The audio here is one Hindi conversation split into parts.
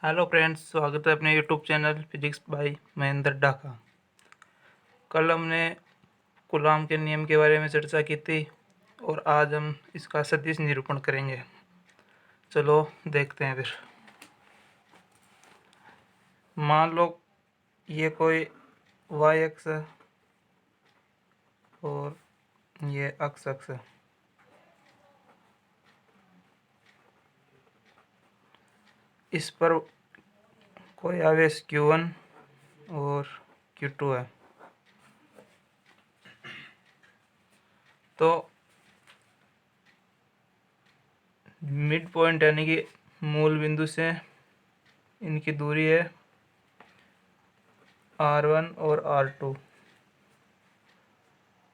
हेलो फ्रेंड्स, स्वागत है अपने YouTube channel physics bye Mahendra डाका। कल हमने कूलॉम के नियम के बारे में चर्चा की थी और आज हम इसका सदिश निरूपण करेंगे। चलो देखते हैं फिर। मान लो ये कोई y अक्ष है और ये x अक्ष है। इस पर कोई आवेश q1 और q2 है। तो मिड पॉइंट यानी कि मूल बिंदु से इनकी दूरी है r1 और r2।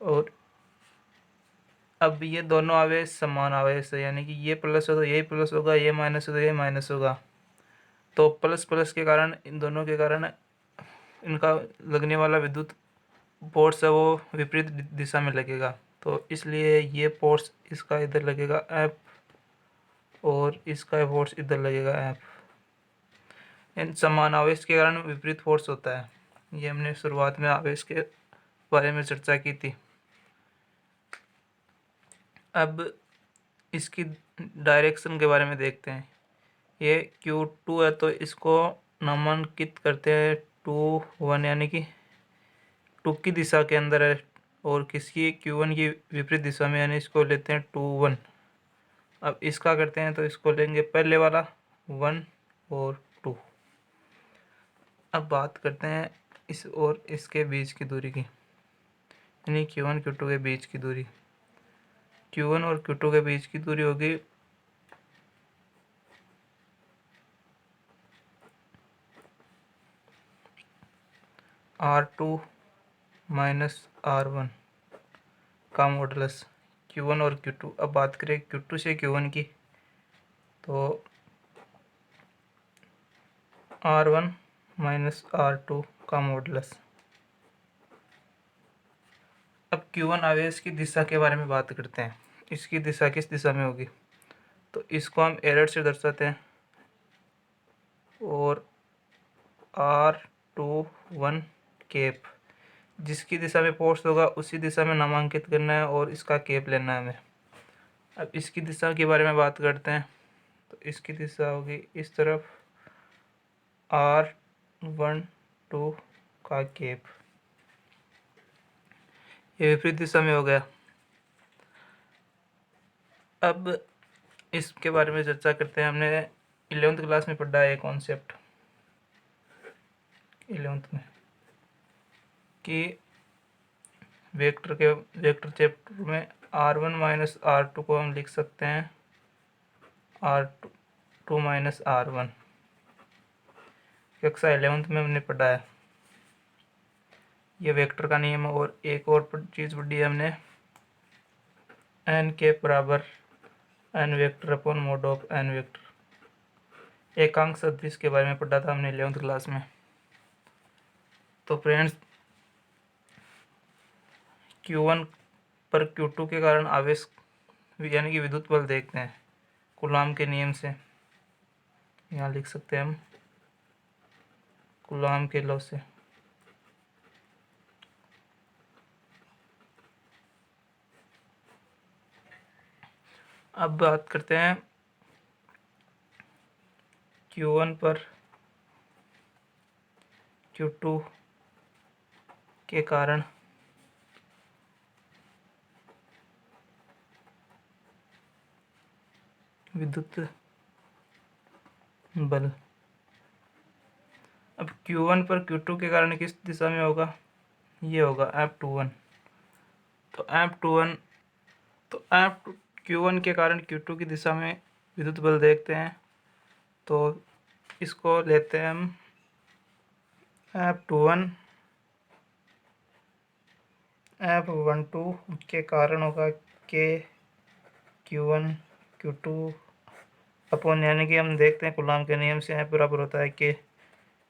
और अब ये दोनों आवेश समान आवेश है, यानी कि ये प्लस हो तो यही प्लस होगा, ये माइनस हो तो ये माइनस होगा। तो प्लस प्लस के कारण इन दोनों के कारण इनका लगने वाला विद्युत फोर्स है वो विपरीत दिशा में लगेगा। तो इसलिए ये फोर्स इसका इधर लगेगा F और इसका फोर्स इधर लगेगा F। इन समान आवेश के कारण विपरीत फोर्स होता है। ये हमने शुरुआत में आवेश के बारे में चर्चा की थी। अब इसकी डायरेक्शन के बारे में देखते हैं। ये Q2 है तो इसको नामांकित करते हैं 2 1, यानी कि 2 की दिशा के अंदर है, और किसकी Q1 की विपरीत दिशा में, यानी इसको लेते हैं 2 1। अब इसका करते हैं तो इसको लेंगे पहले वाला 1 और 2। अब बात करते हैं इस और इसके बीच की दूरी की, यानी Q1 Q2 के बीच की दूरी। Q1 और Q2 के बीच की दूरी होगी R2 माइनस R1 का मॉडुलस Q1 और Q2। अब बात करें Q2 से Q1 की, तो R1 माइनस R2 का मॉडुलस। अब Q1 आवेश की दिशा के बारे में बात करते हैं। इसकी दिशा किस दिशा में होगी, तो इसको हम एरर से दर्शाते हैं और R21 केप, जिसकी दिशा में फोर्स होगा उसी दिशा में नामांकित करना है और इसका केप लेना है हमें। अब इसकी दिशा के बारे में बात करते हैं, तो इसकी दिशा होगी इस तरफ R12 का केप, ये विपरीत दिशा में हो गया। अब इसके बारे में चर्चा करते हैं। हमने 11th क्लास में पढ़ा है कॉन्सेप्ट 11th में कि वेक्टर चैप्टर में R1 माइनस R2 को हम लिख सकते हैं R2 माइनस R1। कक्षा 11th में हमने पढ़ा है ये वेक्टर का नियम। और एक और चीज़ पढ़ी है हमने, n के बराबर n vector upon mod of n vector, एकांक सदिश के बारे में पढ़ा था हमने 11th क्लास में। तो फ्रेंड्स, Q1 पर Q2 के कारण आवेश यानी कि विद्युत बल देखते हैं कूलॉम के नियम से। यहाँ लिख सकते हैं हम कूलॉम के लॉ से। अब बात करते हैं Q1 पर Q2 के कारण विद्युत बल। अब Q1 पर Q2 के कारण किस दिशा में होगा, ये होगा F21। तो Q1 के कारण Q2 की दिशा में विद्युत बल देखते हैं, तो इसको लेते हैं हम F12 के कारण होगा K Q1 Q2 अपॉन, यानी कि हम देखते हैं कूलॉम के नियम से F बराबर होता है K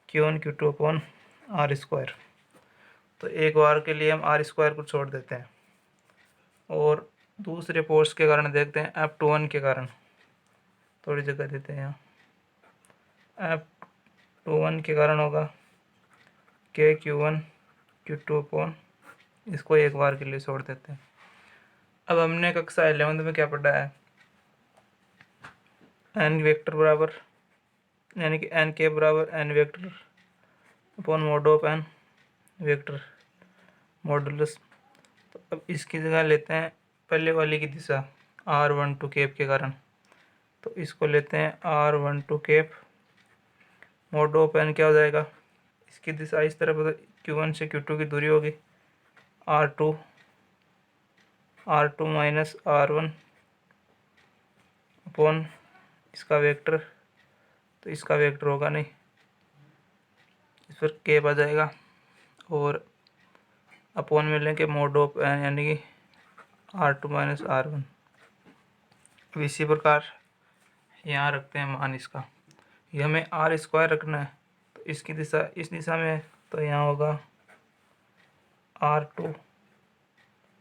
Q1 Q2 upon R²। तो एक बार के लिए हम R² को छोड़ देते हैं और दूसरे फोर्स के कारण देखते हैं F21 के कारण। थोड़ी जगह देते हैं यहाँ Q1 के कारण होगा के Q1 Q2 अपॉन, इसको एक बार के लिए छोड़ देते हैं। अब हमने कक्षा 11th में क्या पढ़ा है, एन वेक्टर बराबर, यानी कि एन के बराबर n vector upon mod of n vector modulus. तो अब इसकी जगह लेते हैं पहले वाली की दिशा r12 केप के कारण, तो इसको लेते हैं r12 cap mode of N क्या हो जाएगा, इसकी दिशा इस तरफ, तो Q1 से Q2 की दूरी होगी r2 माइनस r1 अपॉन इसका वेक्टर, तो इसका वेक्टर होगा नहीं, इस पर केप आ जाएगा और अपॉन में लेंगे मोड ऑफ एन यानी कि r2 माइनस r1। अब इसी प्रकार यहाँ रखते हैं मान इसका, ये हमें आर स्क्वायर रखना है, तो इसकी दिशा इस दिशा में है, तो यहाँ होगा r2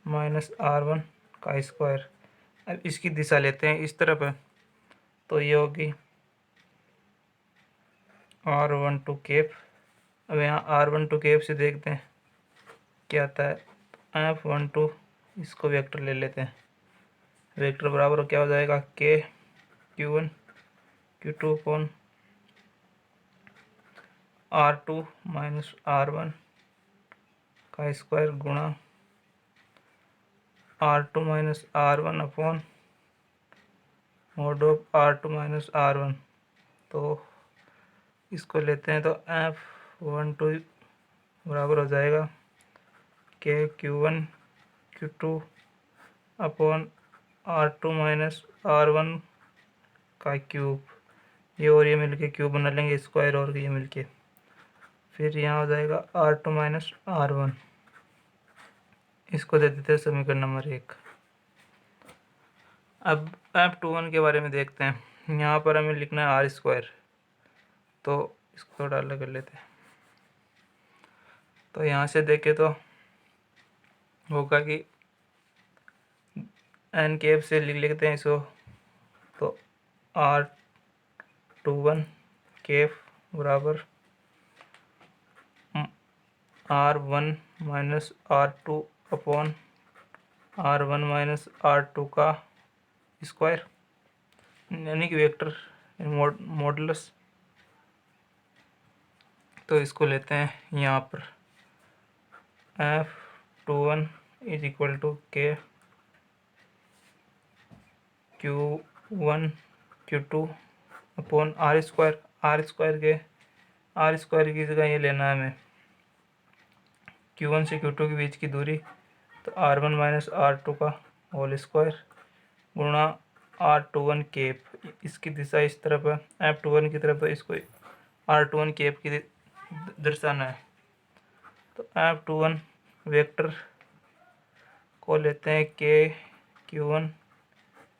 माइनस r1 का स्क्वायर। अब इसकी दिशा लेते हैं इस तरफ है, तो ये होगी r12 केप। अब यहाँ r12 केप से देखते हैं क्या आता है, f12 इसको वेक्टर ले लेते हैं, वेक्टर बराबर क्या हो जाएगा के Q1 Q2 upon r2 minus r1 का स्क्वायर गुणा r2 minus r1 upon mod of r2 minus r1। तो इसको लेते हैं, तो f12 बराबर हो जाएगा के Q1 Q2 upon r2 minus r1 का क्यूब, ये और ये मिलके क्यूब बना लेंगे स्क्वायर, और ये मिलके फिर यहाँ हो जाएगा r2 माइनस r1। इसको दे देते हैं समीकरण नंबर 1। अब f21 के बारे में देखते हैं, यहाँ पर हमें लिखना है आर स्क्वायर, तो इसको थोड़ा अलग कर लेते हैं। तो यहाँ से देखें तो होगा कि एन केप से लिख लेते हैं इसको, तो r21 केप बराबर r1 minus r2 upon r1 minus r2 का स्क्वायर, यानी कि वेक्टर मॉडुलस। तो इसको लेते हैं यहाँ पर f21 इज इक्वल टू के Q1 Q2 upon are square की जगह ये लेना है हमें Q1 से Q2 के बीच की दूरी, तो r1 माइनस r2 का होल स्क्वायर गुणा r21 केप, इसकी दिशा इस तरफ है f21 की तरफ है, इसको r21 केप की दर्शाना है। तो f21 वेक्टर को लेते हैं के Q1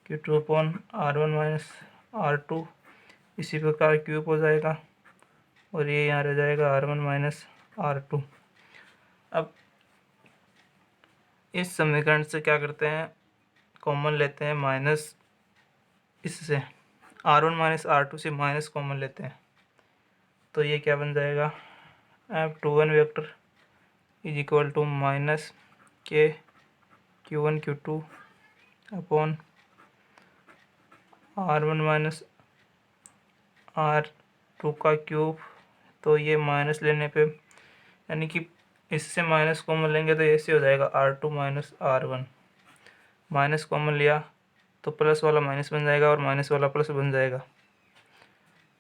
Q2 upon r1 minus r2, इसी प्रकार क्यूब हो जाएगा और ये यहाँ रह जाएगा r1 माइनस r2। अब इस समीकरण से क्या करते हैं, कॉमन लेते हैं माइनस, इससे r1 माइनस r2 से माइनस कॉमन लेते हैं, तो ये क्या बन जाएगा f21 vector is equal to minus k Q1 Q2 upon r1 minus r2 का क्यूब। तो ये माइनस लेने पे, यानी कि इससे माइनस कॉमन लेंगे तो ऐसे हो जाएगा r2 minus r1, minus common लिया तो प्लस वाला माइनस बन जाएगा और माइनस वाला प्लस बन जाएगा।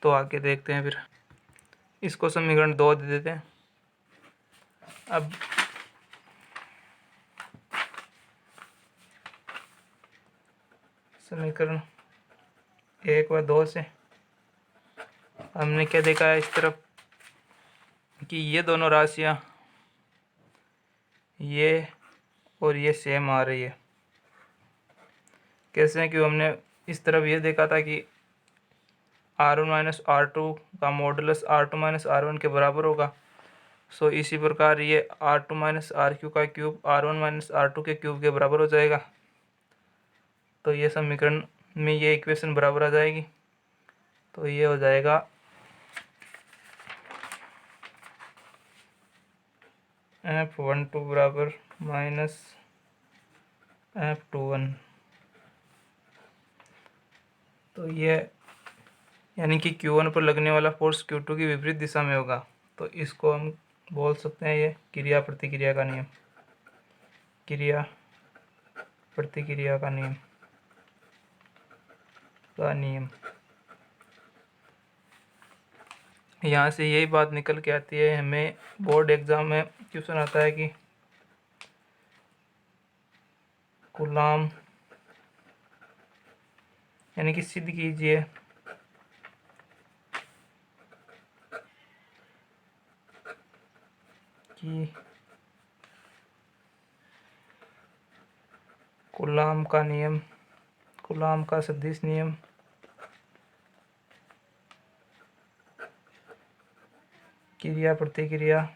तो आगे देखते हैं, फिर इसको समीकरण 2 दे देते हैं। अब समीकरण 1 व 2 से हमने क्या देखा है इस तरफ कि ये दोनों राशियाँ ये और ये सेम आ रही है। कैसे हैं कि हमने इस तरफ ये देखा था कि r1 माइनस r2 का मॉडुलस r2 माइनस r1 के बराबर होगा। सो इसी प्रकार ये r2 माइनस r3 का क्यूब r1 माइनस r2 के क्यूब के बराबर हो जाएगा। तो ये समीकरण में ये इक्वेशन बराबर आ जाएगी। तो ये हो जाएगा F12 बराबर माइनस F21। तो ये यानी कि Q1 पर लगने वाला फोर्स Q2 की विपरीत दिशा में होगा। तो इसको हम बोल सकते हैं ये क्रिया प्रतिक्रिया का नियम, क्रिया प्रतिक्रिया का नियम यहाँ से यही बात निकल के आती है। हमें बोर्ड एग्जाम में क्वेश्चन आता है कि कूलाम यानी कि सिद्ध कीजिए कि कूलाम का नियम, कूलाम का सदिश नियम क्रिया प्रतिक्रिया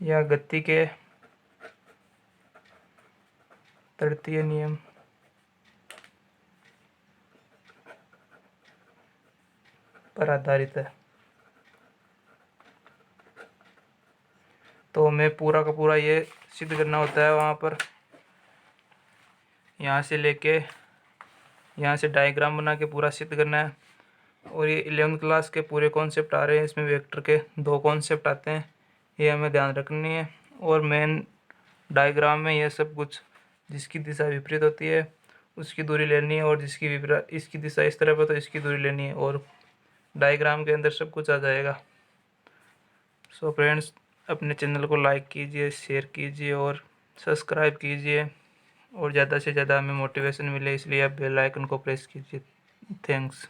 या गति के तृतीय नियम पर आधारित है। तो हमें पूरा का पूरा ये सिद्ध करना होता है वहाँ पर, यहाँ से लेके यहाँ से डायग्राम बना के पूरा सिद्ध करना है। और ये 11th क्लास के पूरे कॉन्सेप्ट आ रहे हैं, इसमें वेक्टर के 2 कॉन्सेप्ट आते हैं, ये हमें ध्यान रखनी है। और मेन डायग्राम में यह सब कुछ, जिसकी दिशा विपरीत होती है उसकी दूरी लेनी है, और जिसकी विपरीत इसकी दिशा इस तरफ है तो इसकी दूरी लेनी है, और डायग्राम के अंदर सब कुछ आ जाएगा। सो फ्रेंड्स, अपने चैनल को लाइक कीजिए, शेयर कीजिए और सब्सक्राइब कीजिए, और ज़्यादा से ज़्यादा हमें मोटिवेशन मिले इसलिए आप बेल आइकन को प्रेस कीजिए। थैंक्स।